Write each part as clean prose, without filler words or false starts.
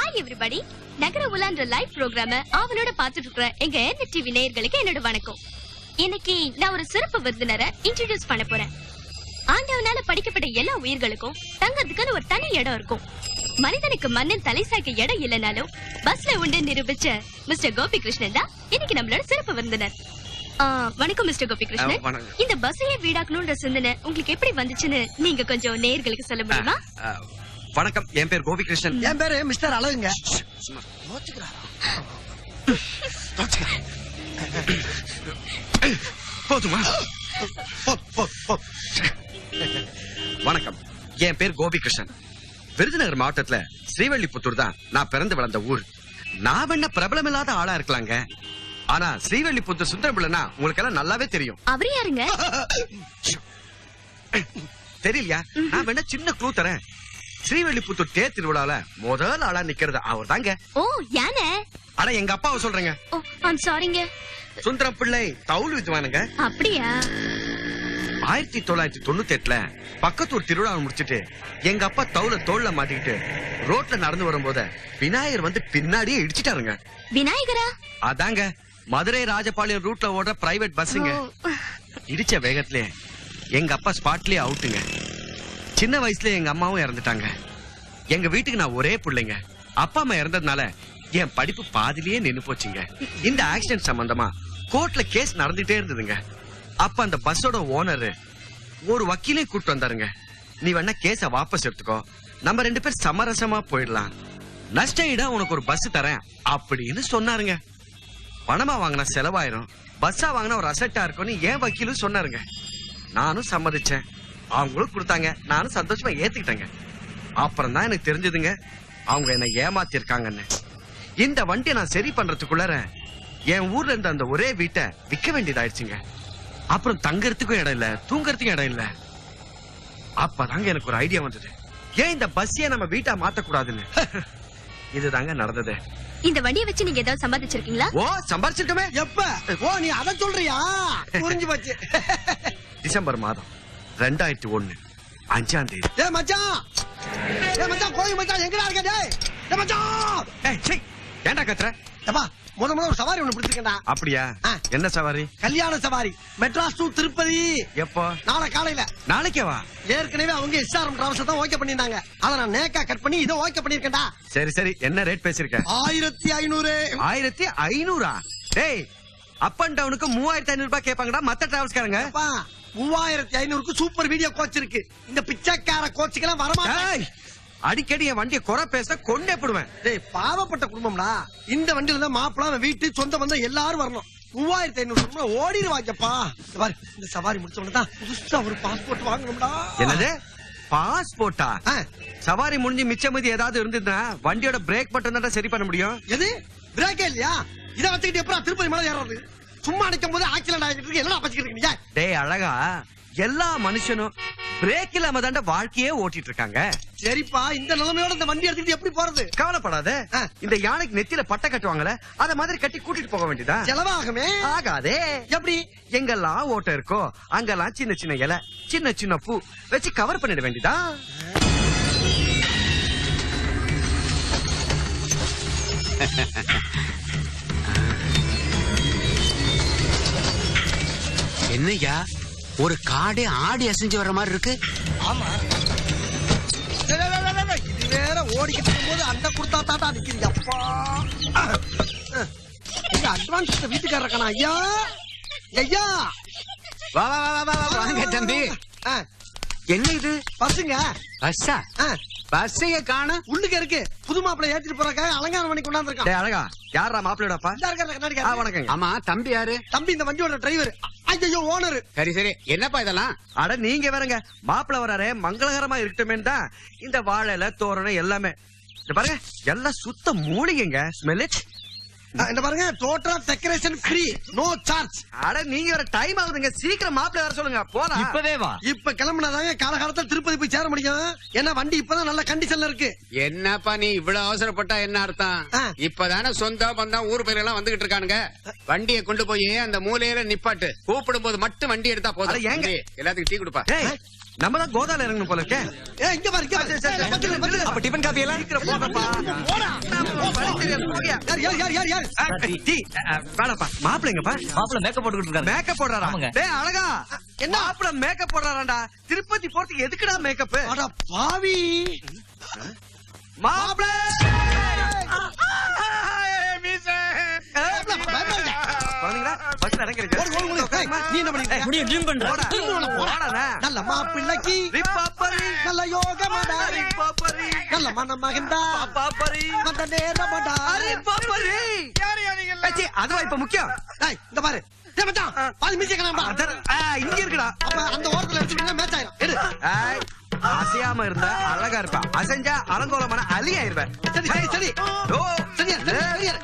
Hi everybody. நகர உலான்ற live ப்ரோகிராம அவனோட பாத்துட்டு இருக்கிற எங்க ஏர்நெட் டிவி நேயர்களுக்கு என்னோட வணக்கம். இன்னைக்கு நான் ஒரு சிறப்பு விருந்தினரை இன்ட்ரோடியூஸ் பண்ண போறேன். ஆண்டவனால படிக்கப்பட்ட எல்லா உயிர்களுக்கும் தங்கறதுக்குன்னு ஒரு தனி இடம் இருக்கும். மனிதனுக்கு மண்ணின் தலை சாய்க்க இடம் இல்லைனாலும் பஸ்ல உண்டு நிரூபிச்ச மிஸ்டர் கோபி கிருஷ்ணன் தான் இன்னைக்கு நம்மளோட சிறப்பு விருந்தினர். வணக்கம் மிஸ்டர் கோபி கிருஷ்ணன். இந்த பஸ்ஸையே வீடாக்கணும்ன்ற சிந்தனை உங்களுக்கு எப்படி வந்துச்சுன்னு நீங்க கொஞ்சம் நேயர்களுக்கு சொல்ல முடியுமா? வணக்கம், என் பேர் கோபி கிருஷ்ணன். என் பேரு மிஸ்டர் அழகுங்க. போதுமா? வணக்கம், என் பேர் கோபி கிருஷ்ணன். விருதுநகர் மாவட்டத்துல ஸ்ரீவல்லிபுத்தூர் தான் நான் பிறந்து வளர்ந்த ஊர். நான் என்ன பிரபலம் இல்லாத ஆளா இருக்கலாங்க, ஆனா ஸ்ரீவல்லிபுத்தூர் சுந்தரபிள்ளனா உங்களுக்கு எல்லாம் நல்லாவே தெரியும். அவரு யாருங்க? தெரியலையா? நான் வேணா சின்ன க்ளூ தரேன். ஸ்ரீவல்லிபுத்தூர் தேர் திருவிழால முதல் ஆளா நிக்கிறது அவர் தாங்க. ஓ, யானை? அட எங்க அப்பாவை சொல்றேங்க. ஓ, ஐம் சாரிங்க. சுந்தரம் பிள்ளை தவுள் வித்துவானுங்க. அப்படியா? 1998ல பக்கத்தூர் திருவிழாவை முடிச்சிட்டு எங்க அப்பா தவுல தோல்ல மாட்டிக்கிட்டு ரோட்ல நடந்து வரும்போது விநாயகர் வந்து பின்னாடியே இடிச்சிட்டாருங்க. விநாயகரா? அதாங்க, மதுரை ராஜபாளையம் ரூட்ல ஓடுற பிரைவேட் பஸ்ஸுங்க. இடிச்ச வேகத்திலே எங்க அப்பா ஸ்பாட்லயே அவுட்டுங்க. சின்ன வயசுல எங்க அம்மாவும் இறந்துட்டாங்க. எங்க வீட்டுக்கு நான் ஒரே பிள்ளைங்க. அப்பா அம்மா இறந்ததுனால என் படிப்பு பாதிலேயே நின்னு போச்சுங்க. இந்த ஆக்சிடென்ட் சம்பந்தமா கோர்ட்ல கேஸ் நடந்துட்டே இருந்ததுங்க. அப்ப அந்த பஸ்ஸோட ஓனர் ஒரு வக்கீலே கூட்டு வந்தாருங்க. நீ வேணா கேஸ வாபஸ் எடுத்துக்கோ, நம்ம 2 பேர் சமரசமா போயிடலாம், நஷ்ட ஈடா உனக்கு ஒரு பஸ் தரேன் அப்படின்னு சொன்னாருங்க. பணமா வாங்கினா செலவாயிரும், பஸ்ஸா வாங்கினா ஒரு அசட்டா இருக்கும்னு ஏன் வக்கீலும் சொன்னாருங்க. நானும் சம்மதிச்சேன், அவங்களும் கொடுத்தாங்க, நானும் சந்தோஷமா ஏத்துக்கிட்டேங்க. அப்புறம் தான் எனக்கு தெரிஞ்சதுங்க அவங்க என்ன ஏமாத்தி இருக்காங்கன்னு. இந்த வண்டியை நான் சரி பண்றதுக்குள்ளார என் ஊர்ல இருந்த அந்த ஒரே வீட்டை விற்க வேண்டியதாயிடுச்சுங்க. அப்புறம் தங்கறதுக்கும் இடம் இல்ல, தூங்கறதுக்கும் இடம் இல்ல. அப்பதாங்க எனக்கு ஒரு ஐடியா வந்தது, ஏன் இந்த பஸ்ஸையே நம்ம வீட்டா மாத்தக்கூடாதுன்னு. இதுதாங்க நடந்தது. இந்த வண்டியை வச்சு நீங்க ஏதாவது சம்பாதிச்சிருக்கீங்களா? ஓ, சம்பாதிச்சிருக்கோமே. எப்ப? ஓ, நீ அத சொல்றியா? புரிஞ்சு போச்சு. டிசம்பர் மாதம் 2001 5ஆம் தேதி. ஏ மச்சான், ஏ மச்சான், கோயில் மச்சான், எங்கடா இருக்க? டேய், ஏ மச்சான். ஏய் சீ, ஏன்டா கத்துற? எப்பா, முத ஒரு சவாரி ஒண்ணு பிடிச்சிருக்கேன்டா. அப்படியா? என்ன சவாரி? கல்யாண சவாரி, மெட்ராஸ் டு திருப்பதி. எப்போ? நாளை காலையில. நாளைக்கே வா. ஏற்கனவே அவங்க எஸ்ஆர்எம் டிராவல்ஸ் தான் ஓகே பண்ணிருந்தாங்க, அத நான் நேக்கா கட் பண்ணி இதை ஓகே பண்ணிருக்கேன்டா. சரி சரி, என்ன ரேட் பேசிருக்க? 1500. 1500? டேய், அப் அண்ட் டவுனுக்கு 3500 ரூபாய் கேட்பாங்கடா மத்த டிராவல்ஸ்காரங்க. 3500க்கு சூப்பர் வீடியோ கோச் இருக்கு. இந்த பிச்சைக்கார கோச்சுக்கெல்லாம் வரமாட்டேன். அடிக்கடி என் வண்டியை குறை பேச கொண்டே போடுவேன். டேய், பாவப்பட்ட குடும்பம்டா. இந்த வண்டியில தான் மாப்பிள்ள வீட்டு சொந்த பந்தம் எல்லாரும் வரணும். 3500 ஓடிடுவாங்கப்பா. இந்த சவாரி முடிச்ச உடனே தான் புதுசா ஒரு பாஸ்போர்ட் வாங்கணும்டா. என்னது பாஸ்போர்ட்டா? சவாரி முடிஞ்சு மிச்ச மீதி ஏதாவது இருந்ததுன்னா வண்டியோட பிரேக் பட்டன் தான் சரி பண்ண முடியும். எது பிரேக்கே இல்லையா? இத வச்சுக்கிட்டு எப்பறம் திருப்பதி மலை ஏறது? சும்மா நிக்கும் போது ஆக்சிடென்ட் ஆகிட்டு இருக்கு, என்னடா பச்சிக்கிட்டு இருக்கீங்க? டேய் அழகா, எல்லா மனுஷனும் பிரேக் இல்லாம தாண்ட வாழ்க்கையே ஓட்டிட்டு இருக்காங்க. சரிப்பா, இந்த நிலைமையோட இந்த வண்டி எடுத்துட்டு எப்படி போறது? கவலைப்படாத, இந்த யானைக்கு நெத்தியில பட்டை கட்டுவாங்கல்ல, அத மாதிரி கட்டி கூட்டிட்டு போக வேண்டியதா. செலவாகுமே? ஆகாதே. எப்படி? எங்கெல்லாம் ஓட்ட இருக்கோ அங்கெல்லாம் சின்ன சின்ன இலை, சின்ன சின்ன பூ வச்சு கவர் பண்ணிட வேண்டியதா. என்னையா ஒரு காடே ஆடி அசைஞ்சு வர்ற மாதிரி இருக்கு? ஆமா, இது வேற ஓடிக்கிட்டு இருக்கும்போது அந்த குடுத்தா தாத்தா நிக்குது. அப்பா, இந்த அட்வான்ஸ் வீட்டுக்காரர் இருக்கானா? ஐயா ஐயா, வா வா வா வா வாங்க தம்பி. என்ன இது? பஸ்ஸுங்க. பஸ்ஸா? பஸ்ஸைய காண உள்ளுக்கு இருக்கு. புது மாப்பிள்ளை ஏத்திட்டு போறக்காக அலங்காரம் பண்ணி கொண்டாந்து இருக்கான். டேய் அழகா, யாரா மாப்பிள்ளையோடப்பா? வணக்கங்க. ஆமா, தம்பி யாரு? தம்பி இந்த வண்டியோட டிரைவர். ஐயோ, ஓனர். சரி சரி, என்னப்பா இதெல்லாம்? அட நீங்க வேறங்க, மாப்பிள்ளை வராரே மங்களகரமா இருக்கட்டுமே தான் இந்த வாழைல தோரணம் எல்லாமே. பாருங்க, எல்லாம் சுத்த மூலிகைங்க. Smell it. என்ன பாருங்க, total decoration free, no charge. அட நீங்க வேற டைம் ஆகுதுங்க, சீக்கிரம் மாப்பிள்ளை வர சொல்லுங்க. போலாம், இப்பவே வா. இப்ப கிளம்புனாதாங்க காலகாலத்துல திருப்பதி போய் சேர முடியும். ஏன்னா வண்டி இப்பதான் நல்ல கண்டிஷன்ல இருக்கு. என்னப்பா நீ இவ்வளவு அவசரப்பட்டா என்ன அர்த்தம்? இப்பதானே சொந்த பந்தம் ஊர் பேர் எல்லாம் வந்துகிட்டு இருக்கானுங்க. வண்டியை கொண்டு போய் அந்த மூலையில நிப்பாட்டு, கூப்பிடும் போது மட்டும் வண்டி எடுத்தா போதும். எல்லாத்துக்கும் டீ கொடுப்பா. நம்ம தான் கோதால இறங்கணும் போல இருக்கே. இங்க பாரு, இங்க பாரு. அப்ப டிபன் காபி எல்லாம் சீக்கிரம் போடப்பா. யார் டீ வேணாப்பா. மாப்பிள்ள எங்கப்பா? மாப்பிள்ள மேக்கப் போட்டுக்கிட்டு இருக்காங்க. மேக்கப் போடுறாரா? டேய் அழகா, என்ன மாப்பிள்ள மேக்கப் போடுறாராண்டா? திருப்பதி போறதுக்கு எதுக்குடா மேக்கப்? அட பாவி மாப்பிள்ள குழந்தைங்களா பஸ்ல இறங்குறீங்க. நீ என்ன பண்ணிட்டு முடியும் ட்ரீம் பண்றேன். நல்ல மாப்பிள்ளைக்கு நல்ல யோகமடா, நல்ல மனம் மகிழ்ந்தா அந்த நேரமடா. அதுவா இப்ப முக்கியம். இந்த பாரு இங்க இருக்குடா. அப்ப அந்த ஓரத்துல எடுத்து மேட்ச் ஆயிரும். எடு. அசையாம இருந்தா அழகா இருப்ப, அசைஞ்சா அலங்கோலமான அலி ஆயிருவேன். சரி சரி சரி. ஓ சரியா சரியா.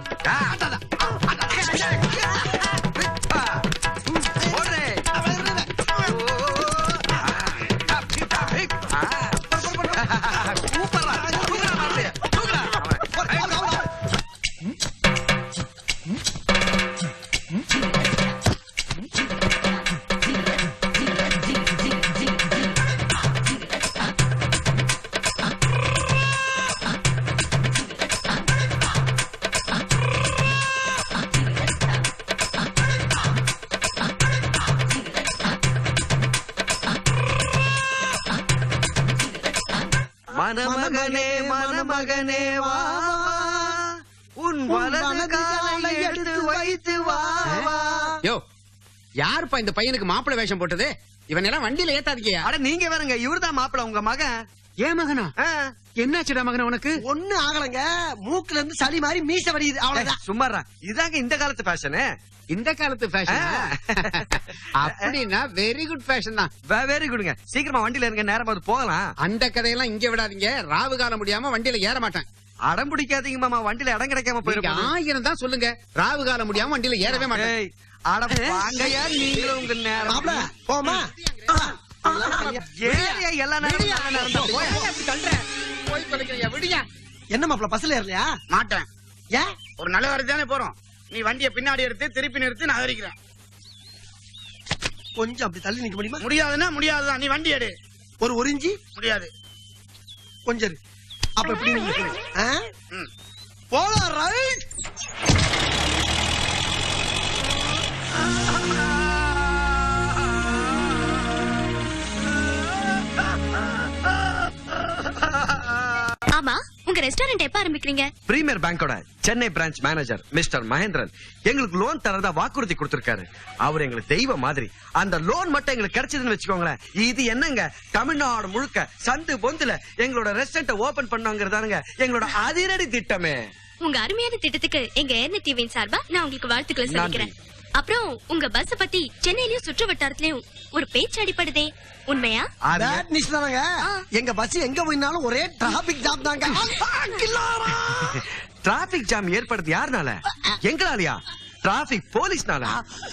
மணமகனே மணமகனே வா, உன் வலது காலை எடுத்து வைத்து வா. யோ, யாருப்பா இந்த பையனுக்கு மாப்பிள்ளை வேஷம் போட்டது? இவன் எல்லாம் வண்டியில ஏத்தாதீங்க. அட நீங்க வேறங்க, இவர்தான் மாப்பிள்ள உங்க மகன். ஏன் மகனா? என்னாச்சுடா மகன உனக்கு? ஒண்ணு ஆகலங்க, மூக்குல இருந்து சளி மாதிரி மீச வடியுது, அவ்வளவுதான். சும்மாறா, இதாங்க இந்த காலத்து ஃபேஷனு. இந்த காலத்து ஃபேஷன் அப்படின்னா வெரி குட் ஃபேஷன் தான். வெரி குட்ங்க. சீக்கிரமா வண்டியில இருங்க, நேரமா போகலாம். அந்த கதையெல்லாம் இங்க விடாதீங்க. ராவு காலம் முடியாம வண்டியில ஏற மாட்டேன். அடம் பிடிக்காதீங்க மாமா, வண்டியில இடம் கிடைக்காம போயிருக்கோம். 1000 தான் சொல்லுங்க, ராவு காலம் முடியாம வண்டியில ஏறவே மாட்டேன். அட வாங்கயா நீங்களும் உங்க நேரம் போமா. ஏரியா எல்லா நேரம் விடியா. என்ன மாப்பிள்ள பஸ்ல ஏறலையா? மாட்டேன். ஏன்? ஒரு நல்ல வரைக்கும் தானே போறோம். நீ வண்டியை பின்னாடி எடுத்து திருப்பி நிறுத்தி நான் அகரிக்கிறேன். கொஞ்சம் அப்படி தள்ளி நிக்க முடியுமா? முடியாதுன்னா முடியாதுதான். நீ வண்டி எடு. ஒரு இஞ்சி முடியாது. கொஞ்சம் இரு. அப்ப எப்படி போலாம். ரைட். ஆமா, உங்க ரெஸ்டாரண்ட் எப்ப ஆரம்பிக்கிறீங்க? பிரீமியர் பேங்கோட Chennai branch manager mister Mahendran எங்களுக்கு லோன் தரதா வாக்குறுதி கொடுத்திருக்காரு. அவர் எங்களுக்கு தெய்வம் மாதிரி. அந்த லோன் மட்டும் எங்களுக்கு கிடைச்சதுன்னு வச்சுக்கோங்களேன், இது என்னங்க தமிழ்நாடு முழுக்க சந்து பொந்துல எங்களோட ரெஸ்டாரண்ட் ஓபன் பண்ணாங்கிறதானுங்க எங்களோட அதிரடி திட்டமே. உங்க அருமையான திட்டத்துக்கு எங்க ஏர்நெட் டிவியின் சார்பா நான் உங்களுக்கு வாழ்த்துக்களை சொல்லிக்கிறேன். அப்புறம் உங்க பஸ் பத்தி சென்னையிலயும் சுற்று வட்டாரத்திலயும் ஒரு பேச்சு அடிப்படுதே, உண்மையா? எங்க பஸ் எங்க போயினாலும் ஒரே டிராபிக் ஜாம் தாங்க. டிராபிக் ஜாம் ஏற்படுது யாருனால? எங்களாலயா? டிராபிக் போலீஸ்னால.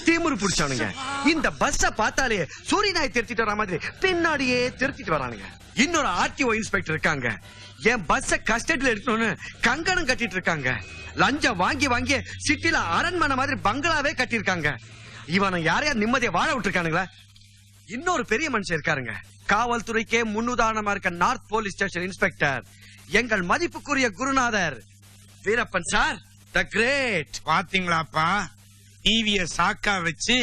திமிரு புடிச்சானுங்க. இந்த பஸ்ஸ பார்த்தாலே சூரியனாய் திருத்திட்டு வர மாதிரி பின்னாடியே திருத்திட்டு வரானுங்க. இன்னொரு ஆர்டிஓ இன்ஸ்பெக்டர் இருக்காங்க. என் பஸ்ஸ கஸ்டடியில எடுக்கணும்னு கங்கணம் கட்டிட்டு இருக்காங்க. லஞ்சம் வாங்கி வாங்கி சிட்டில அரண்மனை மாதிரி பங்களாவே கட்டிருக்காங்க. இவனை யாரையா நிம்மதியா வாழ விட்டுருக்கானுங்களா? இன்னொரு பெரிய மனுஷன் இருக்காருங்க, காவல்துறைக்கே முன்னுதாரணமா இருக்க நார்த் போலீஸ் ஸ்டேஷன் இன்ஸ்பெக்டர், எங்கள் மதிப்புக்குரிய குருநாதர் வீரப்பன் சார், தி கிரேட். பாத்தீங்களாப்பா, டிவிய சாக்கா வச்சு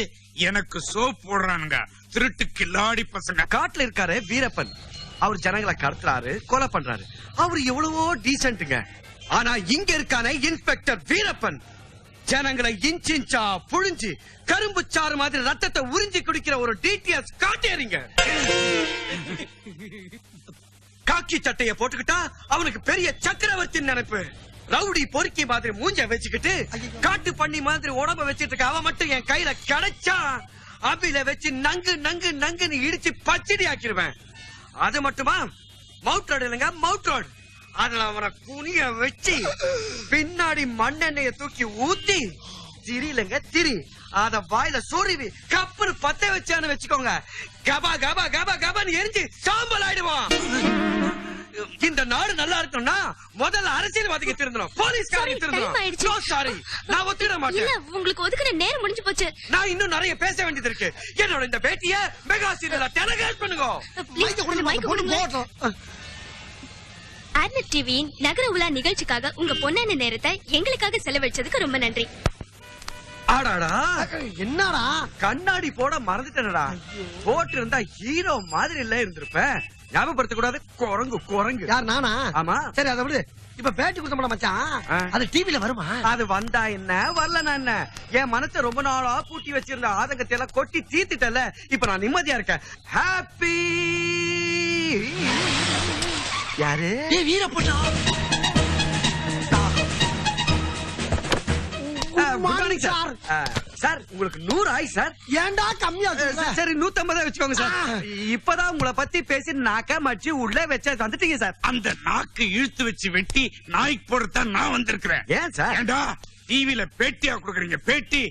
எனக்கு சோப் போடுறானுங்க திருட்டு கில்லாடி பசங்க. காட்டுல இருக்காரு வீரப்பன், அவர் ஜனங்களை கடத்துறாரு, கொலை பண்றாரு. அவர் எவ்வளவோ டீசென்ட்ங்க. ஆனா இங்க இருக்கானே இன்ஸ்பெக்டர் வீரப்பன், ஜனங்களை இன்ச்சின்ச்சா புழிஞ்சு கரும்பு சாறு மாதிரி ரத்தத்தை உறிஞ்சி குடிக்கிற ஒரு டிடிஎஸ் காட்டேறீங்க. காக்கி சட்டைய போட்டுக்கிட்டா அவனுக்கு பெரிய சக்கரவர்த்தி நினைப்பு. ரவுடி பொறுக்கி மாதிரி மூஞ்ச வச்சுக்கிட்டு காட்டு பண்ணி மாதிரி உடம்ப வச்சிட்டு இருக்க அவன் மட்டும் என் கையில கிடைச்சா அபில வச்சு நங்கு நங்கு நங்குன்னு இடிச்சு பச்சடி ஆக்கிடுவேன். அது மட்டுமா, மவுட் ரோடு இல்லைங்க, மவுட் ரோடு, அதுல அவனை குனிய வச்சு பின்னாடி மண்ணெண்ணெய தூக்கி ஊத்தி திரிலங்க திரி அத வாயில சொருவி கப்புனு பத்த வச்சான்னு வச்சுக்கோங்க, கபா கபா கபா கபான்னு எரிஞ்சு சாம்பல் ஆயிடுவான். இந்த நாடு நல்லா இருக்கணும்னா முதல்ல அரசியல்வாதிக்கு திருந்தணும், போலீஸ்காரங்க Sorry, time ஆயிடுச்சு. திருந்தணும். சாரி, நான் ஒத்துக்கிட இல்ல மாட்டேன். உங்களுக்கு ஒதுக்குற நேரம் முடிஞ்சு போச்சு. நான் இன்னும் நிறைய பேச வேண்டியது இருக்கு. என்னோட இந்த பேட்டிய மெகா சீரியல்ல டெலிகாஸ்ட் பண்ணுங்க. Please, கொஞ்சம் mic கொடுங்க. ஆர்னட் டிவியின் நகர உலா நிகழ்ச்சிக்காக உங்க பொன்னான நேரத்தை எங்களுக்காக செலவழிச்சதுக்கு ரொம்ப நன்றி. ஆடாடா, என்னடா கண்ணாடி போட மறந்துட்டேனடா. போட்டு இருந்தா ஹீரோ மாதிரி இல்ல இருந்திருப்பேன். ஞாபகப்படுத்த கூடாது. குரங்கு குரங்கு. யார் நானா? ஆமா. சரி அதை விடு. இப்ப பேட்டி கொடுத்தோம்ல மச்சான், அது டிவில வருமா? அது வந்தா என்ன வரலனா என்ன? என் மனசை ரொம்ப நாளா பூட்டி வச்சிருந்த ஆதங்கத்தை எல்லாம் கொட்டி தீர்த்துட்டல. இப்ப நான் நிம்மதியா இருக்கேன். ஹாப்பி. யாரு? ஏய் வீரப்பட்டா. Good morning sir. சார் உங்களுக்கு 100 ஆயிடுச்சு சார். ஏன்டா கம்மியா சொல்ற? சரி 150 வச்சுக்கோங்க சார். இப்பதான் உங்களை பத்தி பேசி நாக்க மடிச்சு உள்ள வச்ச வந்துட்டீங்க சார். அந்த நாக்கு இழுத்து வச்சு வெட்டி நாய்க்கு போடத்தான் நான் வந்திருக்கிறேன். ஏன் சார்? ஏண்டா டிவில பேட்டியா கொடுக்குறீங்க? பேட்டி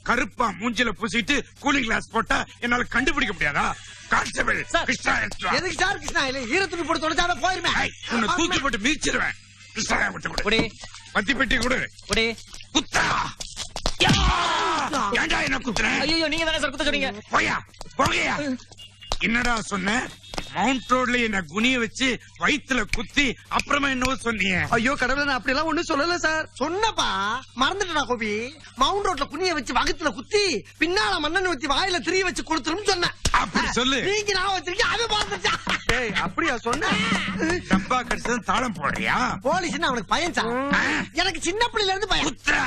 கருப்பா மூஞ்சில பூசிட்டு கூலிங் கிளாஸ் போட்டா என்னால கண்டுபிடிக்க முடியாதா? Constable Krishna extra. எதுக்கு சார் கிருஷ்ணா இல்ல ஈரத்துக்கு போட்டு தொடச்சாவே போயிருமே. உன்னை தூக்கி போட்டு மிதிச்சிருவேன். கிருஷ்ணா விட்டு குடி பத்தி பெட்டி கொடு. குடி. குத்தா. ஏண்டா என்ன குத்துற? ஐயோ நீங்க தானே சார் குத்த சொன்னீங்க. போயா போகையா. என்னடா சொன்ன? மவுண்ட் ரோட்ல என்ன குனிய வச்சு வயித்துல குத்தி அப்புறமா என்னவோ சொன்னீங்க. ஐயோ கடவுளே, நான் அப்படி எல்லாம் ஒண்ணும் சொல்லல சார். சொன்னப்பா மறந்துட்டா கோபி. மவுண்ட் ரோட்ல குனிய வச்சு வகத்துல குத்தி பின்னால மண்ணெண்ணெய் ஊத்தி வாயில திரிய வச்சு கொடுத்துரும் சொன்ன. அப்படி சொல்லு. நீங்க நான் வச்சிருக்கேன் அது பார்த்துச்சா? ஏய் அப்படியா சொன்ன? டப்பா கடிச்சது தாளம் போடுறியா? போலீஸ்னா அவனுக்கு பயம் சார். எனக்கு சின்ன பிள்ளைல இருந்து பயம். குத்துறா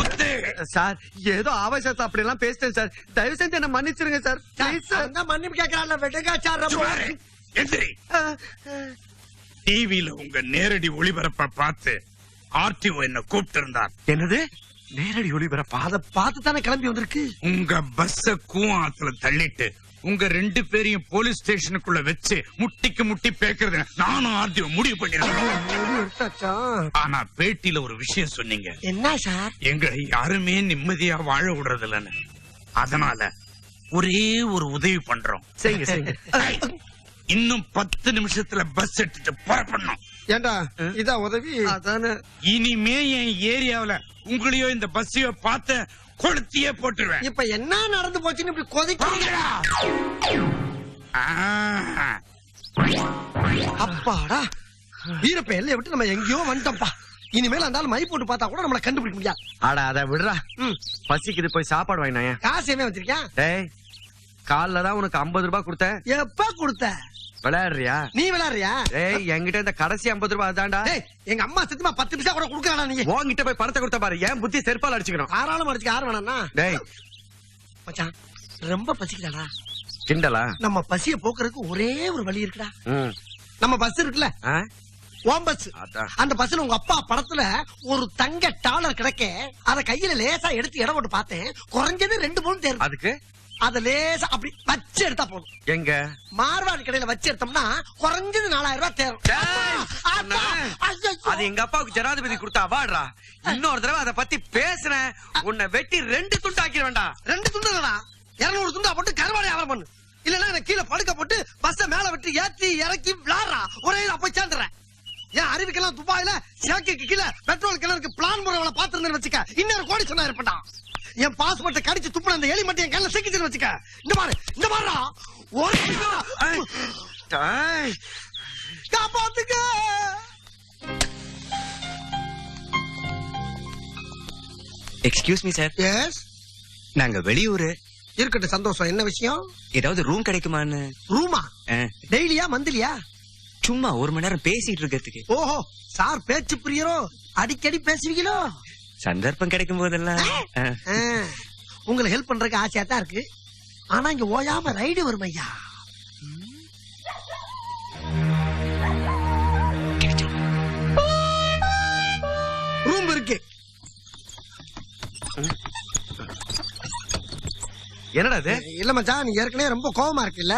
குத்து. சார் ஏதோ ஆவேசத்தை அப்படி எல்லாம் பேசிட்டேன் சார். தயவு செஞ்சு என்ன மன்னிச்சிருங்க சார். Please sir. அந்த மன்னிப்பு கேட்கறான்ல வெட்டுக்கா சார். சுமாரு. எந்திரி. டிவில உங்க நேரடி ஒளிபரப்ப பார்த்து ஆர்டிஓ என்ன கூப்பிட்டு இருந்தார். என்னது நேரடி ஒளிபரப்பா? அத பார்த்து தானே கிளம்பி வந்திருக்கு. உங்க பஸ்ஸ கூவாத்துல தள்ளிட்டு உங்க 2 பேரையும் போலீஸ் ஸ்டேஷனுக்குள்ள வச்சு முட்டிக்கு முட்டி பேக்குறது நானும் ஆர்டிஓ முடிவு பண்ணிருக்கேன். ஆனா பேட்டியில ஒரு விஷயம் சொன்னீங்க. என்ன சார்? எங்களை யாருமே நிம்மதியா வாழ விடுறது இல்லன்னு. அதனால ஒரே ஒரு உதவி பண்றோம். செய்யுங்க செய்யுங்க. இன்னும் 10 நிமிஷத்துல பஸ் எடுத்துட்டு புறப்படணும். ஏண்டா இதான் உதவி? அதானே. இனிமே என் ஏரியாவுல உங்களையோ இந்த பஸ்ஸையோ பார்த்த கொளுத்தியே போட்டுருவேன். இப்ப என்ன நடந்து போச்சுன்னு இப்படி கொதிக்கிறீங்க? அப்பாடா வீரப்ப எல்லையை விட்டு நம்ம எங்கேயோ வந்துட்டோம்ப்பா. இனிமேல் அந்த மை போட்டு பார்த்தா கூட நம்மள கண்டுபிடிக்க முடியாது. ஆடா அத விடுறா. பசிக்குது போய் சாப்பாடு வாங்கினாயா? காசு என்ன வச்சிருக்கேன்? டேய் காலைல தான் உனக்கு 50 ரூபாய் கொடுத்தேன். எப்ப கொடுத்த? விளையாடுறியா? நீ விளையாடுறியா? ஏய் என்கிட்ட இந்த கடைசி 50 ரூபாய் அதான்டா. டேய் எங்க அம்மா சத்தியமா 10 பைசா கூட கொடுக்கறானா நீ? உன்கிட்ட போய் பணத்தை கொடுத்த பாரு. ஏன் புத்தி செருப்பால அடிச்சுக்கணும். தாராளமா அடிச்சுக்க. யார் வேணாம்னா? டேய் மச்சான் ரொம்ப பசிக்குதாடா. கிண்டலா? நம்ம பசிய போக்குறதுக்கு ஒரே ஒரு வழி இருக்குடா. ம். நம்ம பஸ் இருக்குல்ல, ஆ? ஓம் பஸ். அதான். அந்த பஸ்ல உங்க அப்பா படத்துல ஒரு தங்க டாலர் கிடைக்க அத கையில லேசா எடுத்து இடம் போட்டு பார்த்தேன். குறைஞ்சது 2 பவுன் தேரும். அதுக்கு அத லேசா அப்படி வச்சு எடுத்தா போதும். எங்க மார்வாடி கடையில வச்சு எடுத்தோம்னா குறைஞ்சது 4000 ரூபாய் தேரும். டேய், அப்பா, ஐயோ. அது எங்க அப்பாவுக்கு ஜனாதிபதி கொடுத்த அவார்டா. இன்னொரு தடவை அத பத்தி பேசுறேன் உன்னை வெட்டி 2 துண்டு ஆக்கிட வேண்டாம். 2 துண்டு இல்லடா, 200 துண்டா போட்டு கருவாடி வியாபாரம் பண்ணு. இல்லன்னா எனக்கு கீழே படுக்க போட்டு பஸ்ஸ மேல விட்டு ஏத்தி இறக்கி விளாடுறா. ஒரே நான் போய் சேர்ந்துறேன். ஏன் அறிவிக்கலாம் துபாயில சேக்கைக்கு கீழே பெட்ரோல் கிணறுக்கு பிளான் முறைகளை பாத்துருந்தேன்னு வச்சுக்க இன்னொரு கோடி சொன்னா இருப்பா. என் பாஸ்போர்ட்டை கடிச்சு துப்புன அந்த எலி மட்டும் என் கையில சிக்கிச்சுன்னு வச்சுக்க. இந்த பாரு இந்த பாருடா. டேய், காப்பாத்துக்க. Excuse me sir. எஸ் நாங்க வெளியூரு. இருக்கட்டும் சந்தோஷம். என்ன விஷயம்? ஏதாவது ரூம் கிடைக்குமான்னு. ரூமா? டெய்லியா மந்த்லியா? சும்மா 1 மணி நேரம் பேசிட்டு இருக்கிறதுக்கு. ஓஹோ சார் பேச்சு பிரியரோ? அடிக்கடி பேசுவீங்களோ? சந்தர்ப்பம் கிடைக்கும் போதெல்லாம். உங்களுக்கு ஹெல்ப் பண்றதுக்கு ஆசையா தான் இருக்கு. ஆனா இங்க ஓயாம ரைடு வரும் ஐயா. ரூம் இருக்கு. என்னடா இது? இல்ல மச்சான் நீ ஏற்கனவே ரொம்ப கோவமா இருக்குல்ல,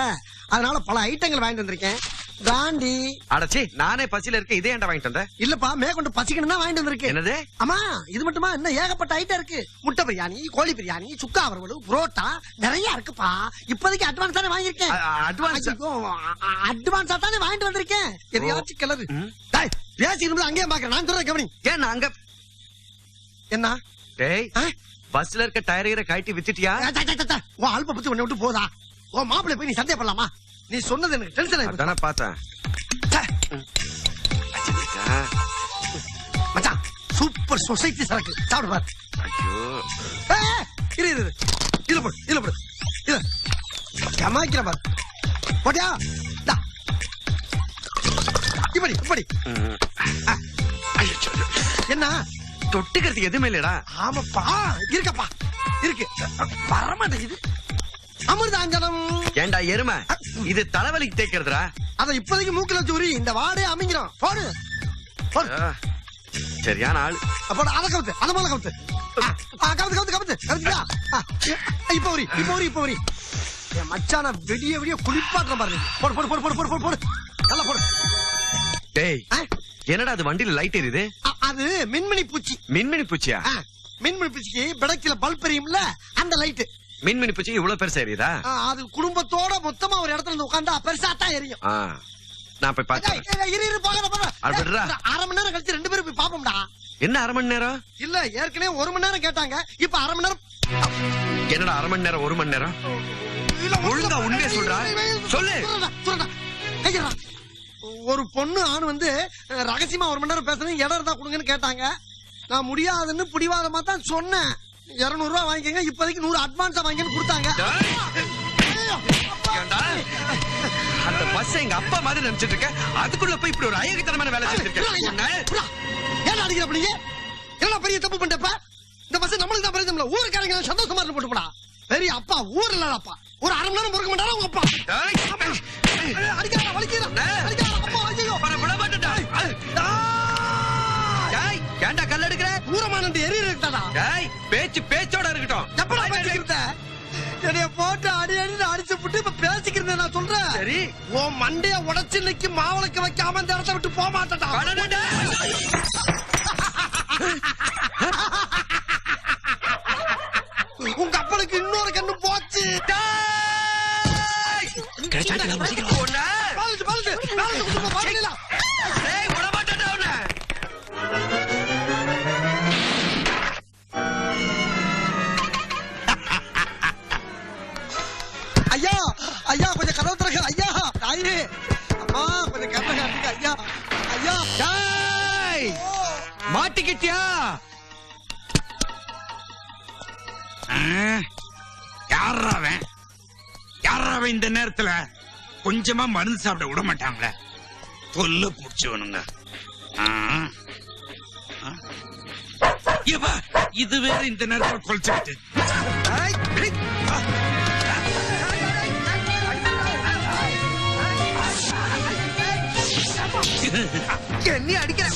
அதனால பல ஐட்டங்கள் வாங்கிட்டு வந்திருக்கேன். தாண்டி. அடச்சி, நானே பசியில இருக்க. இதே ஏன்டா வாங்கிட்டு வந்த? இல்லப்பா, மேற்கொண்டு பசிக்கணும் தான் வாங்கிட்டு வந்திருக்கேன். என்னது? ஆமா, இது மட்டுமா, இன்னும் ஏகப்பட்ட ஐட்டம் இருக்கு. முட்டை பிரியாணி, கோழி பிரியாணி, சுக்கா வறுவல், புரோட்டா நிறைய இருக்குப்பா. இப்போதைக்கு அட்வான்ஸ் தானே வாங்கியிருக்கேன். அட்வான்ஸா தானே வாங்கிட்டு வந்திருக்கேன். எதையாச்சும் கிளறு. பேசிட்டு அங்கேயே பாக்குறேன். நான் சொல்றேன் கவனி. ஏன் அங்க என்ன? டேய், பஸ்ல இருக்க டயரை கழட்டி வித்துட்டியா? உன் ஆல்ப பத்தி உன்னை விட்டு போதா? உன் மாப்பிள்ளை போய் நீ சந்தேகப்படலாமா? நீ சொன்னது எனக்கு டென்ஷன் ஆயிடுச்சு. அதானே பார்த்தேன். மச்சான், சூப்பர் சொசைட்டி சரக்கு. சாப்பிடு பாரு. ஐயோ, இரு இரு, இதுல போடு, இதுல போடு. இது சமாளிக்கிற பாரு. போட்டியா? இப்படி இப்படி. என்ன தொட்டுக்கிறதுக்கு எதுவுமே இல்லடா. ஆமாப்பா, இருக்கப்பா, இருக்கு. வரமாட்டேங்குது. அமிர்தாஞ்சனம். ஏண்டா எருமை, இது தலைவலிக்கு தேய்க்கிறதுடா. அத இப்போதைக்கு மூக்கில வச்சு உரி. இந்த வாடே அமைங்கிறோம். போடு போடு. சரியான ஆளு. அப்போ அத கவுத்து, அத மேல கவுத்து. கவுத்து கவுத்து கவுத்து கவுத்துடா. இப்போ உரி, இப்போ உரி, இப்போ உரி. என் மச்சான விடிய விடிய குளிப்பாட்டுற பாரு. போடு போடு போடு போடு போடு போடு. நல்லா போடு. டேய், என்னடா அது வண்டியில லைட் எரியுது? அது மின்மினி பூச்சி. மின்மினி பூச்சியா? மின்மினி பூச்சிக்கு பிடக்கில பல்ப் எரியும்ல, அந்த லைட். மின்மினி பூச்சி இவ்வளவு பெருசா எரியுதா? அது குடும்பத்தோட மொத்தமா ஒரு இடத்துல இருந்து உட்கார்ந்தா பெருசா தான் எரியும். நான் போய் பார்த்தேன். இரு இரு, போகாத போகாத. அப்படிடா. அரை மணி நேரம் கழிச்சு 2 பேரும் போய் பாப்போம்டா. என்ன அரை மணி நேரம்? இல்ல, ஏற்கனவே 1 மணி நேரம் கேட்டாங்க. இப்ப அரை மணி நேரம். என்னடா அரை மணி நேரம் 1 மணி நேரம்? ஒழுங்கா உண்மையை சொல்றா. சொல்லு. கையறா. ஒரு பொண்ணு ஆண் வந்து ரகசியமா 1 மணி நேரம் பேசணும், இடம் இருந்தா கொடுங்கன்னு கேட்டாங்க. நான் முடியாதுன்னு பிடிவாதமா தான் சொன்னேன். 200 ரூபாய் வாங்கிக்கங்க, இப்போதைக்கு 100 அட்வான்ஸா வாங்கின்னு கொடுத்தாங்க. அந்த பஸ் எங்க அப்பா மாதிரி நினைச்சிட்டு இருக்க, அதுக்குள்ள போய் இப்படி ஒரு அயோக்கியத்தனமான வேலை செஞ்சிருக்கேன். ஏன் அடிக்கிற அப்படியே? என்ன பெரிய தப்பு பண்ணிட்டப்ப? இந்த பஸ் நம்மளுக்கு தான் பிரயோஜனம் இல்ல. ஊருக்காரங்க சந்தோஷமா இருந்து போட்டு போடா. பெரிய அப்பா, ஊர் இல்ல அப்பா. ஒரு அரை மணி நேரம் பொறுக்க மாட்டாரா உங்க அப்பா? அடிக்காத, வலிக்கிறா. அடிக்காத அப்பா, ஐயோ. விட மாட்டேன்டா. ஏன்டா கல் எடுக்கிற? ஊரமான எரிய இருக்கடா. பேச்சு பேச்சோட இருக்கட்டும். எப்படா பேசிக்கிட்ட? என்னைய போட்டு அடி அடி அடிச்சு புட்டு இப்ப பேசிக்கிறேன். நான் சொல்றேன் சரி. உன் மண்டைய உடைச்சு இன்னைக்கு மாவளுக்கு வைக்காம இந்த இடத்த விட்டு போக மாட்டேன்டா. உங்க அப்பனுக்கு இன்னொரு கண்ணு போச்சு. ஐயா ஐயா, கொஞ்சம் கதவு திறக்க. ஐயா தாயே, அம்மா கொஞ்சம் கதவை காட்டுங்க. ஐயா ஐயா. மாட்டிக்கிட்டியா? யாராவன் யாராவன் இந்த நேரத்துல கொஞ்சமா மருந்து சாப்பிட விட மாட்டாங்களே. தொல்ல புடிச்சவனுங்க. இது வேற இந்த நேரத்துல கொலைச்சுக்கிட்டு. என்ன அடிக்கிற?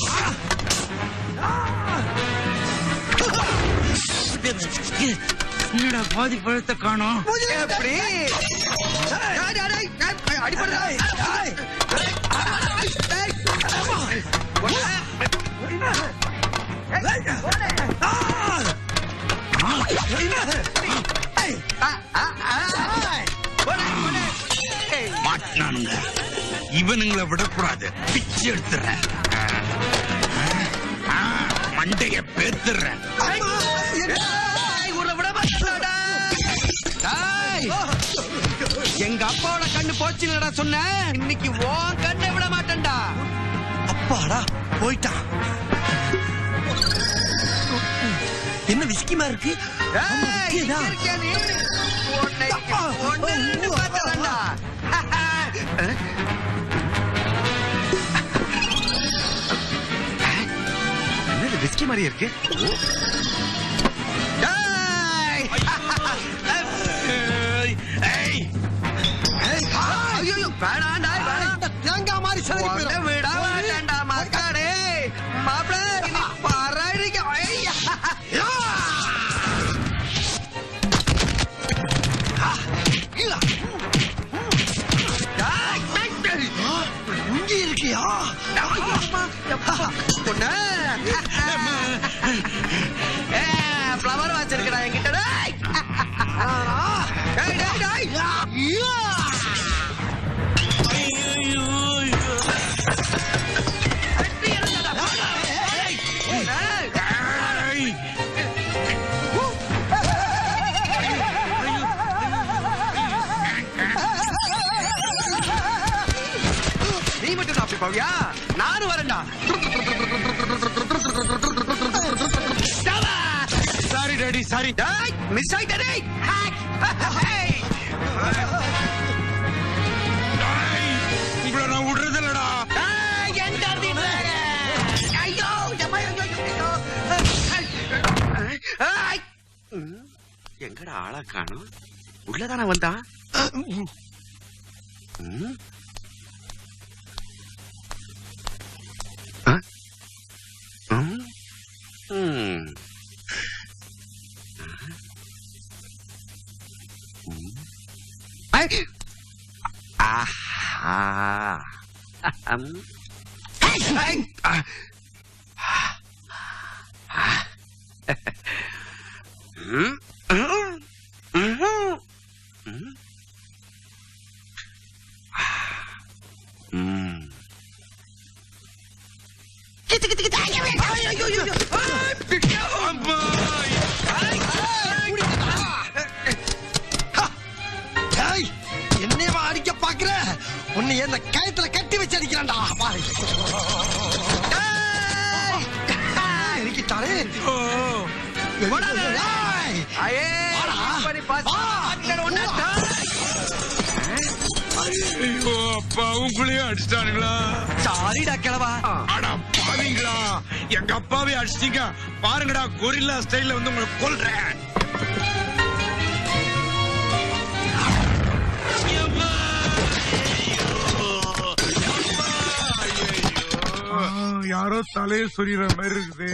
என்னடா பாதி பழத்தை காணோம்? எப்படி அடிப்படுறா? மாட்டினானுங்க. இவனுங்களை விடக்கூடாது. பிச்சு எடுத்துறேன். மண்டைய பேத்துறேன். எங்க அப்பாவோட கண்ணு போச்சுடா சொன்ன. இன்னைக்கு உன் கண்ணை விட மாட்டேன்டா. அப்பாடா போயிட்டான். என்ன விஸ்கிமா இருக்கு? என்னது விஸ்கி மாதிரி இருக்கு? தேங்காய் மாதிரி விட மாட்டேன்டா மக்காடே. மாப்பிள்ள பராடிக்க. ஃப்ளவர் வச்சிருக்கடா என்கிட்ட. நீ மட்டும் அப்படி போவியா? நானும் வரேன்டா. Sorry daddy sorry. மிஸ் ஆயிட்டே. உங்களை நான் விடுறதில்லடா. எங்கடா ஆளா காணோம்? உள்ளதானே வந்தான். என்னையவா அடிக்க பாக்குற? உன்னை என்ன கயத்துல கட்டி வச்சு அடிக்கிறான்டா. இருக்கிட்டாரு. ஐயோ அப்பா உங்களையும் அடிச்சிட்டானுங்களா? சாரிடா கிழவா. அடா பாவீங்களா, எங்க அப்பாவே அடிச்சிட்டீங்க பாருங்கடா. கொரில்லா ஸ்டைல்ல வந்து உங்களை கொல்றேன். யாரோ தலையை சொரிகிற மாதிரி இருக்குது.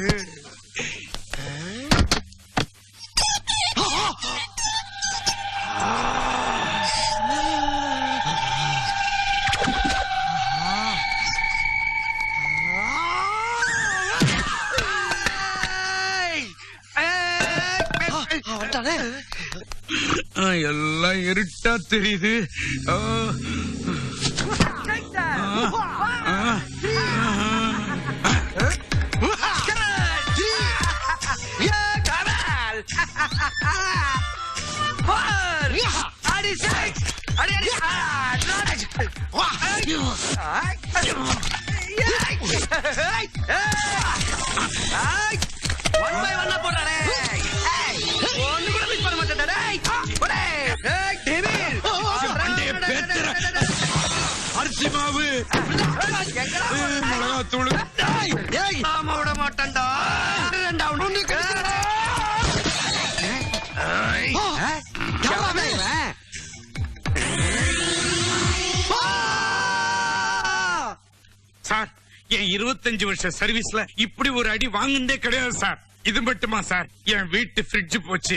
எல்லாம் இருட்டா தெரியுது. அரிசி மாவு மிளகாத்தூள் விட மாட்டேன்டா. சார், என் 25 வருஷ சர்வீஸ்ல இப்படி ஒரு அடி வாங்குனதே கிடையாது சார். இது மட்டுமா சார், என் வீட்டு ஃப்ரிட்ஜ் போச்சு,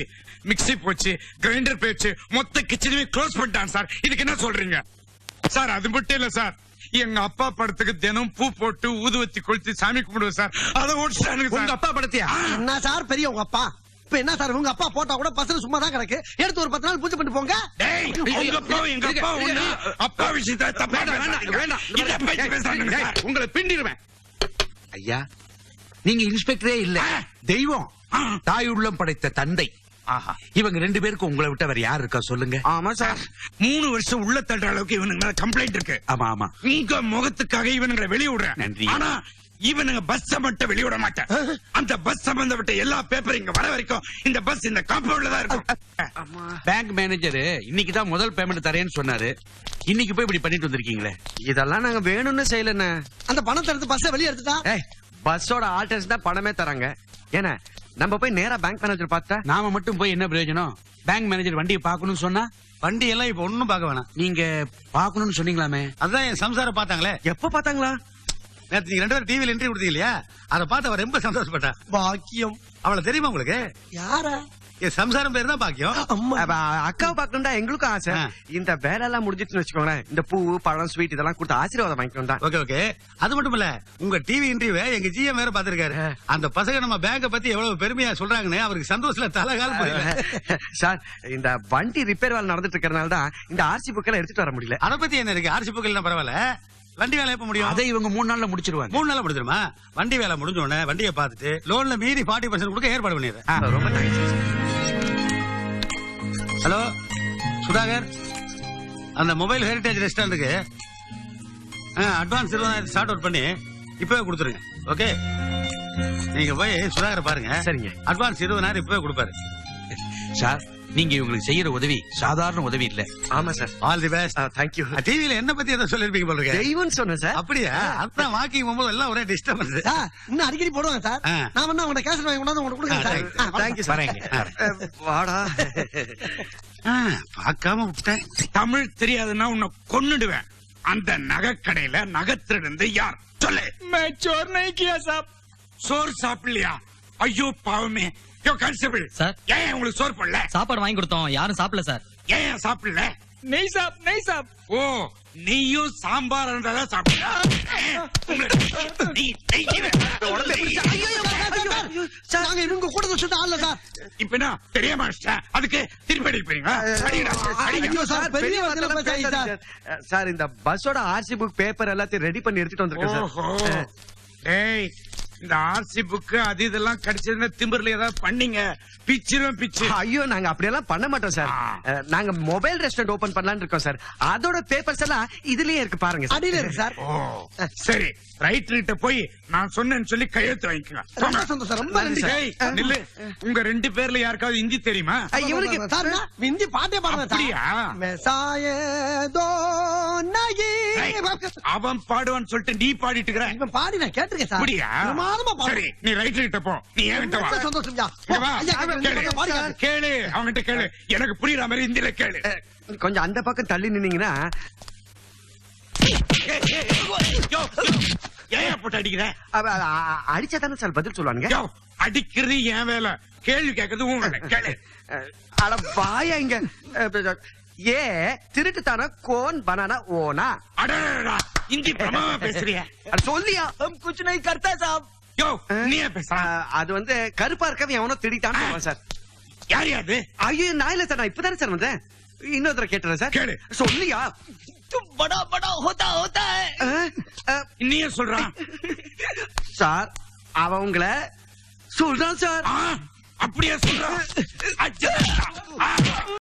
மிக்ஸி போச்சு, கிரைண்டர் போச்சு, மொத்த கிச்சனையும் க்ளோஸ் பண்ணிட்டான் சார். இதுக்கு என்ன சொல்றீங்க சார்? அது மட்டும் இல்ல சார், எங்க அப்பா படத்துக்கு தினம் பூ போட்டு ஊதுவத்தி கொளுத்தி சாமி கும்பிடுவோம் சார். அதை ஓடிச்சானுங்க. உங்க அப்பா படத்தியா? என்ன சார் பெரிய உங்க அப்பா? இப்ப என்ன சார், உங்க அப்பா போட்டா கூட பசங்க சும்மா தான் கிடக்கு. எடுத்து ஒரு 10 நாள் பூஜை பண்ணிட்டு போங்க. உங்க அப்பா எங்க அப்பா ஒண்ணு. அப்பா விஷயத்தை தப்பா பேசாதீங்க. உங்களை பிண்டிடுவேன். ஐயா, நீங்க இன்ஸ்பெக்டரே இல்ல, தெய்வம். தாய் உள்ளம் படைத்த தந்தை. இவங்க 2 பேருக்கு உங்களை விட்ட வேற யார் இருக்கா சொல்லுங்க? ஆமா சார், 3 வருஷம் உள்ள தள்ளுற அளவுக்கு இவனுங்க மேல கம்ப்ளைண்ட் இருக்கு. ஆமா ஆமா. உங்க முகத்துக்காக இவனுங்களை வெளிய விடுறேன். நன்றி. ஆனா இவனுங்க பஸ் மட்டும் வெளியிட மாட்டேன். அந்த பஸ் சம்பந்தப்பட்ட எல்லா பேப்பர் இங்க வர வரைக்கும் இந்த பஸ் இந்த காம்பவுண்ட்ல தான் இருக்கும். பேங்க் மேனேஜர் இன்னைக்கு தான் முதல் பேமெண்ட் தரேன்னு சொன்னாரு. இன்னைக்கு போய் இப்படி பண்ணிட்டு வந்திருக்கீங்களே. இதெல்லாம் நாங்க வேணும்னு செய்யலண்ணே. அந்த பணத்தை எடுத்து பஸ்ஸை வெளியே எடுத்துட்டா பஸ்ஸோட ஆல்டர்ஸ் தான் பணமே தராங்க. ஏன்னா நம்ம போய் நேரா பேங்க் மேனேஜர் பார்த்தா நாம மட்டும் போய் என்ன பிரயோஜனம்? பேங்க் மேனேஜர் வண்டியை பாக்கணும்னு சொன்னா வண்டி எல்லாம் இப்ப ஒண்ணும் பார்க்க வேணாம். நீங்க பாக்கணும்னு சொன்னீங்களாமே. அதான் என் சம்சாரம் பார்த்தாங்களே. எப்ப பார்த்தாங்களா? நேத்து நீங்க 2 பேரும் டிவில என்ட்ரி கொடுத்தீங்க இல்லையா? அதை பார்த்து அவ ரொம்ப சந்தோஷப்பட்டா. பாக்கியம். அவளை தெரியுமா உங்களுக்கு? யாரா? என் சம்சாரம் பேர் தான் பாக்கியம். அப்ப அக்காவை பார்க்கணும்டா எங்களுக்கும் ஆசை. இந்த வேலை எல்லாம் முடிஞ்சிட்டுன்னு வச்சுக்கோங்களேன், இந்த பூ பழம் ஸ்வீட் இதெல்லாம் கொடுத்து ஆசீர்வாதம் வாங்கிக்கணும் தான். Okay okay. அது மட்டும் இல்ல, உங்க டிவி இன்டர்வியூ எங்க ஜிஎம் வேற பாத்துருக்காரு. அந்த பசங்க நம்ம பேங்க பத்தி எவ்வளவு பெருமையா சொல்றாங்கன்னு அவருக்கு சந்தோஷத்துல தலகாலம் போயிருக்கு. சார், இந்த வண்டி ரிப்பேர் வேலை நடந்துட்டு இருக்கறனால தான் இந்த ஆர்சி புக் எல்லாம் எடுத்துட்டு வர முடியல. அத பத்தி என்ன இருக்கு? ஆர்சி புக் எல்லாம் பரவாயில்ல, வண்டி வேலை எப்ப முடியும்? அதை இவங்க 3 நாள்ல முடிச்சிருவாங்க. 3 நாள்ல முடிஞ்சிருமா? வண்டி வேலை முடிஞ்ச உடனே வண்டியை பார்த்துட்டு லோன்ல மீறி 40% கொடுக்க ஏற்பாடு பண்ணிடுறேன். ரொம்ப தேங்க்ஸ். ஹலோ சுதாகர், அந்த மொபைல் ஹெரிடேஜ் ரெஸ்டாரண்ட்டுக்கு அட்வான்ஸ் 20,000 ஷார்ட் அவுட் பண்ணி இப்பவே கொடுத்துருங்க. ஓகே, நீங்க போய் சுதாகரை பாருங்க. சரிங்க. அட்வான்ஸ் 20,000 இப்பவே கொடுப்பாரு. சார், நீங்க இவங்களுக்கு செய்யற உதவி சாதாரண உதவி இல்ல. ஆமா sir. All the best. Thank you. டிவில என்ன பத்தி ஏதோ சொல்லிருப்பீங்க போல இருக்கு. தெய்வம்னு சொன்னேன் சார். அப்படியா? அதான் வாக்கிங் போகும்போது எல்லாம் ஒரே டிஸ்டர்பன்ஸ். இன்னும் அடிக்கடி போடுவாங்க சார். நான் வந்து அவங்க கேசட் வாங்கி கொண்டாந்து உங்களுக்கு கொடுக்குறேன் சார். Thank you sir. வாடா. பார்க்காம விட்டேன். தமிழ் தெரியாதுன்னா உன்னை கொன்னுடுவேன். அந்த நகைக்கடையில நகத்திலிருந்து யார் சொல்லு? मैं चोर नहीं किया साहब. சோறு சாப்பிடலையா? ஐயோ பாவமே. யோ கான்ஸ்டபிள் சார், ஏன் உங்களுக்கு சோறு போடல? சாப்பாடு வாங்கி கொடுத்தோம், யாரும் சாப்பிடல சார். ஏன் சாப்பிடல? நெய் சாப் நெய் சாப். ஓ, நெய்யும் சாம்பார் இருந்தாதான் சாப்பிடல. நாங்க இவங்க கூட சொன்ன ஆள்ல சார். இப்ப என்ன தெரியாம அதுக்கு திருப்பி அடிப்பீங்களா? சார், இந்த பஸ்ஸோட ஆர்சி புக் பேப்பர் எல்லாத்தையும் ரெடி பண்ணி எடுத்துட்டு வந்திருக்கேன் சார். டேய், இந்த ஆர்சி புக் அது இதெல்லாம் கிடைச்சதுன்னா திம்பர்ல ஏதாவது பண்ணீங்க பிச்சிரும் பிச்சு. ஐயோ, நாங்க அப்படியெல்லாம் பண்ண மாட்டோம் சார். நாங்க மொபைல் ரெஸ்டாரண்ட் ஓபன் பண்ணலாம்னு இருக்கோம் சார். அதோட பேப்பர்ஸ் எல்லாம் இதுலயே இருக்கு பாருங்க. அடியில இருக்கு சார். ஓ சரி, ரைட்டர்கிட்ட போய் நான் சொன்னேன்னு சொல்லி கையெழுத்து வாங்கிக்கலாம். சந்தோஷம், ரொம்ப நன்றி. நில்லு, உங்க 2 பேர்ல யாருக்காவது ஹிந்தி தெரியுமா? இவருக்கு சார் ஹிந்தி பாட்டே பாடுறேன். அப்படியா? அவன் பாடுவான்னு சொல்லிட்டு நீ பாடிட்டு இருக்கிற. இவன் பாடி நான் கேட்டிருக்கேன் சார். அப்படியா? சரி, நீ ரைட்டர்கிட்ட போ. நீ என்கிட்ட வா. சந்தோஷம். கேளு, அவங்கிட்ட கேளு. எனக்கு புரியுற மாதிரி ஹிந்தியில கேளு. கொஞ்சம் அந்த பக்கம் தள்ளி நின்னீங்கன்னா. ஏன் போட்டு அடிக்கிற? அடிச்சா தானே சார் பதில் சொல்லுவானுங்க. அடிக்கிறது என் வேலை, கேள்வி கேட்கறது உன் வேலை. கேளு. அட வாயா இங்க. ஏ திருட்டுத்தான கோன் பனானா ஓனா. அடடா, ஹிந்தி பிரமாவா பேசுறிய? சொல்லியா? குछ नहीं करता साहब. யோ, நீ ஏன் பேசுற? அது வந்து கருப்பா இருக்கவன் எவனோ திருடிட்டான்னு சொல்லுவான் சார். யார் யாது? ஐயோ, நான் இல்ல சார், நான் இப்பதானே சார் வந்தேன். இன்னொருத்தர கேட்டுறேன் சார். கேளு. சொல்லியா? बड़ा बड़ा होता होता है. நீயே சொல்றான் சார். அவங்கள சொல்றான் சார். அப்படியே சொல்றான்.